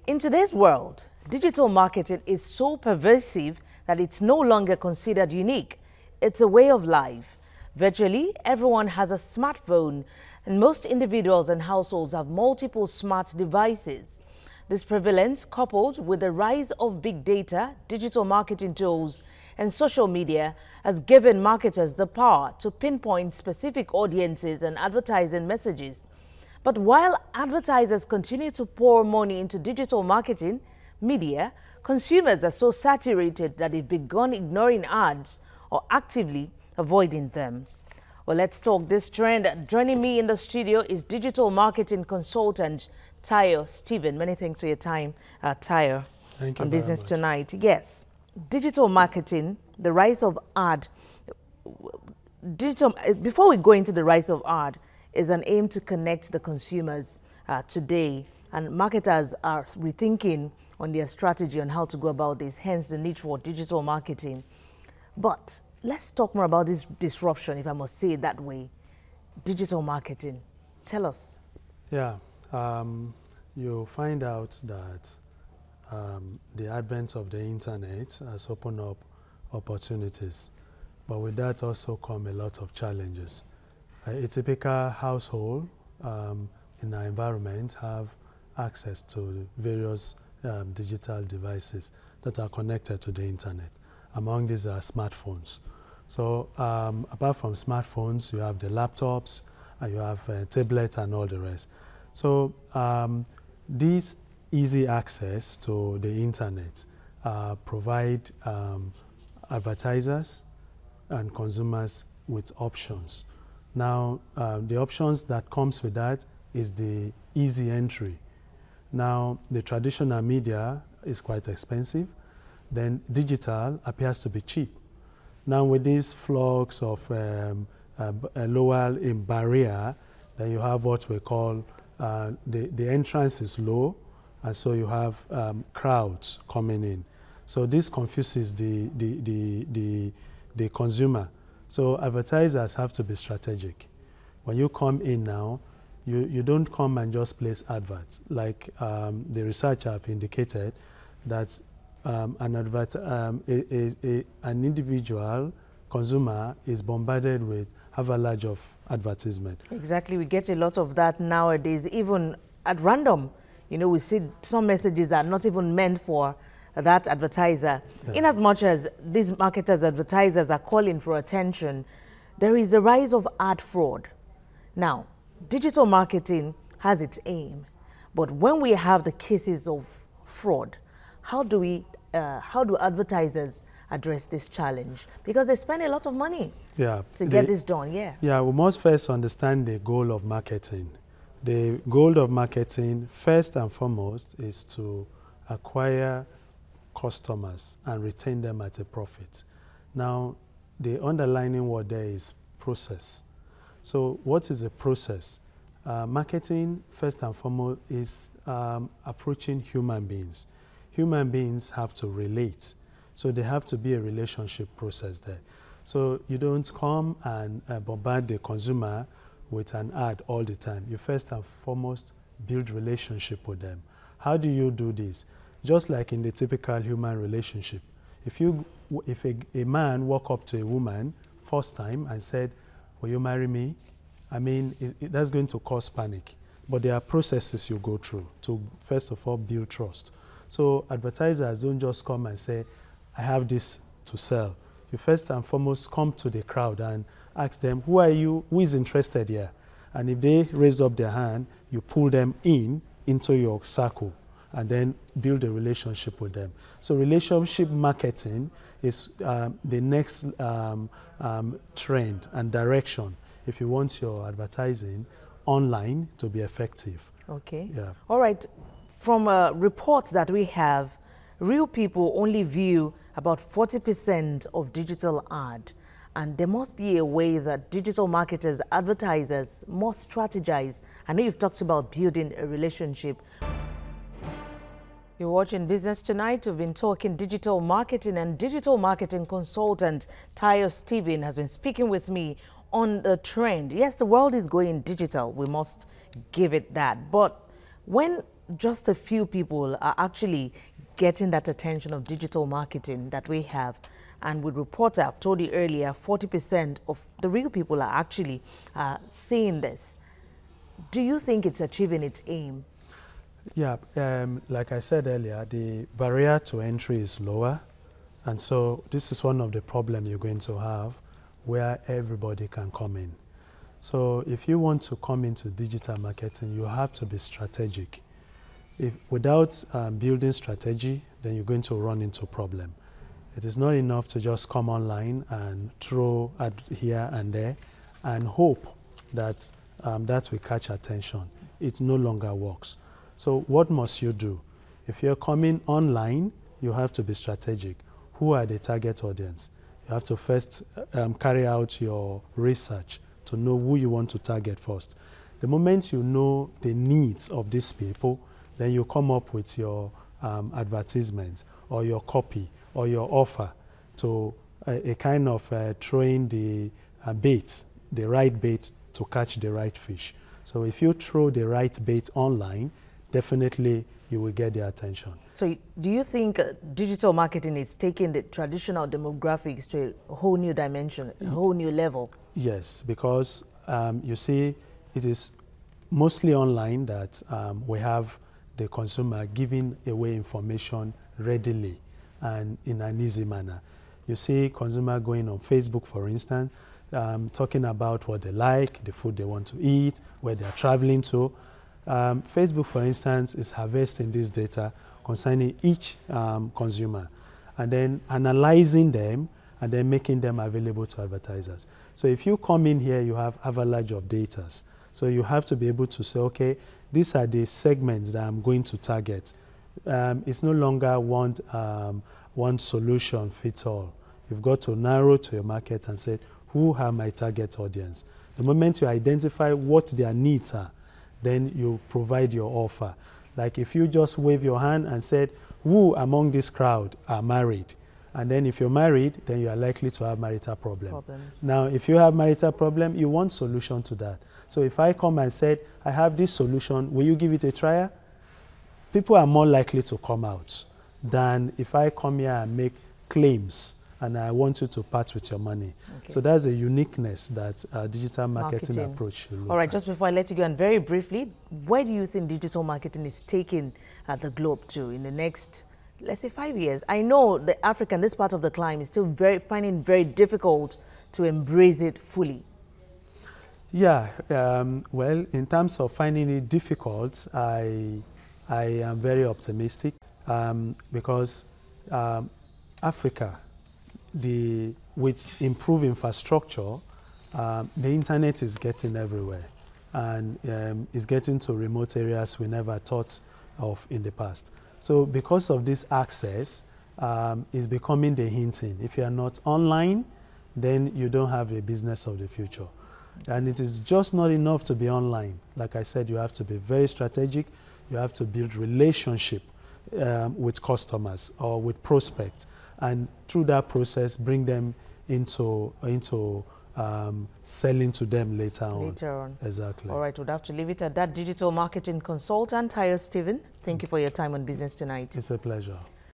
In today's world, digital marketing is so pervasive that it's no longer considered unique. It's a way of life. Virtually, everyone has a smartphone, and most individuals and households have multiple smart devices. This prevalence, coupled with the rise of big data, digital marketing tools, and social media, has given marketers the power to pinpoint specific audiences and advertising messages. But while advertisers continue to pour money into digital marketing, media, consumers are so saturated that they've begun ignoring ads or actively avoiding them. Well, let's talk this trend. Joining me in the studio is digital marketing consultant Tayo Stephen. Many thanks for your time, Tayo. Thank you on very Business much. Tonight. Yes, digital marketing, the rise of ad. Before we go into the rise of ad, is an aim to connect the consumers today, and marketers are rethinking on their strategy on how to go about this, hence the need for digital marketing. But let's talk more about this disruption, if I must say it that way. Digital marketing. Tell us. Yeah, you'll find out that the advent of the internet has opened up opportunities, but with that also come a lot of challenges. A typical household in our environment have access to various digital devices that are connected to the internet. Among these are smartphones. So apart from smartphones, you have the laptops, and you have tablets and all the rest. So these easy access to the internet provide advertisers and consumers with options. Now, the options that comes with that is the easy entry. Now, the traditional media is quite expensive. Then digital appears to be cheap. Now, with this flux of a lower barrier, then you have what we call the entrance is low, and so you have crowds coming in. So this confuses the consumer. So advertisers have to be strategic. When you come in now, you don't come and just place adverts. Like the research have indicated that an individual consumer is bombarded with avalanche of advertisement. Exactly, we get a lot of that nowadays, even at random. You know, we see some messages are not even meant for that advertiser. Yeah. In as much as these marketers, advertisers are calling for attention, there is a rise of ad fraud. Now, digital marketing has its aim, but when we have the cases of fraud, how do advertisers address this challenge? Because they spend a lot of money to get this done. Yeah, we must first understand the goal of marketing. The goal of marketing, first and foremost, is to acquire customers and retain them at a profit. Now, the underlining word there is process. So what is a process? Marketing, first and foremost, is approaching human beings. Human beings have to relate. So there have to be a relationship process there. So you don't come and bombard the consumer with an ad all the time. You first and foremost build relationship with them. How do you do this? Just like in the typical human relationship. If a man walk up to a woman first time and said, "Will you marry me?" I mean, that's going to cause panic. But there are processes you go through to, first of all, build trust. So advertisers don't just come and say, "I have this to sell." You first and foremost come to the crowd and ask them, "Who are you? Who is interested here?" And if they raise up their hand, you pull them into your circle and then build a relationship with them. So relationship marketing is the next trend and direction if you want your advertising online to be effective. Okay. Yeah. All right. From a report that we have, real people only view about 40% of digital ad. And there must be a way that digital marketers, advertisers must strategize. I know you've talked about building a relationship. You're watching Business Tonight. We've been talking digital marketing, and digital marketing consultant Tayo Stephen has been speaking with me on the trend. Yes, the world is going digital. We must give it that. But when just a few people are actually getting that attention of digital marketing that we have. And with reports I've told you earlier, 40% of the real people are actually seeing this. Do you think it's achieving its aim? Yeah, like I said earlier, the barrier to entry is lower. And so this is one of the problems you're going to have where everybody can come in. So if you want to come into digital marketing, you have to be strategic. Without building strategy, then you're going to run into problem. It is not enough to just come online and throw at here and there and hope that that will catch attention. It no longer works. So what must you do? If you're coming online, you have to be strategic. Who are the target audience? You have to first carry out your research to know who you want to target first. The moment you know the needs of these people, then you come up with your advertisement or your copy or your offer to a kind of throwing the bait, the right bait to catch the right fish. So if you throw the right bait online, definitely you will get their attention. So do you think digital marketing is taking the traditional demographics to a whole new dimension, a whole new level? Yes, because you see, it is mostly online that we have the consumer giving away information readily and in an easy manner. You see consumer going on Facebook, for instance, talking about what they like, the food they want to eat, where they're traveling to. Facebook, for instance, is harvesting this data concerning each consumer and then analyzing them and then making them available to advertisers. So if you come in here, you have avalanche of data. So you have to be able to say, okay, these are the segments that I'm going to target. It's no longer one solution fits all. You've got to narrow to your market and say, who are my target audience? The moment you identify what their needs are, then you provide your offer. Like if you just wave your hand and said, who among this crowd are married? And then if you're married, then you are likely to have marital problem. Now, if you have marital problem, you want solution to that. So if I come and said, I have this solution, will you give it a try? People are more likely to come out than if I come here and make claims and I want you to part with your money. Okay. So that's a uniqueness that digital marketing approach should look All right, at. just before I let you go, and very briefly, where do you think digital marketing is taking the globe to in the next, let's say, 5 years? I know the African, this part of the climb is still finding very difficult to embrace it fully. Yeah, well, in terms of finding it difficult, I am very optimistic because Africa, with improved infrastructure, the internet is getting everywhere and is getting to remote areas we never thought of in the past. So because of this access, it's becoming the hinting. If you are not online, then you don't have a business of the future. And it is just not enough to be online. Like I said, you have to be very strategic. You have to build relationship with customers or with prospects. And through that process, bring them into selling to them later on. Exactly. All right, we'll have to leave it at that. Digital marketing consultant, Tayo Stephen, thank you for your time on Business Tonight. It's a pleasure.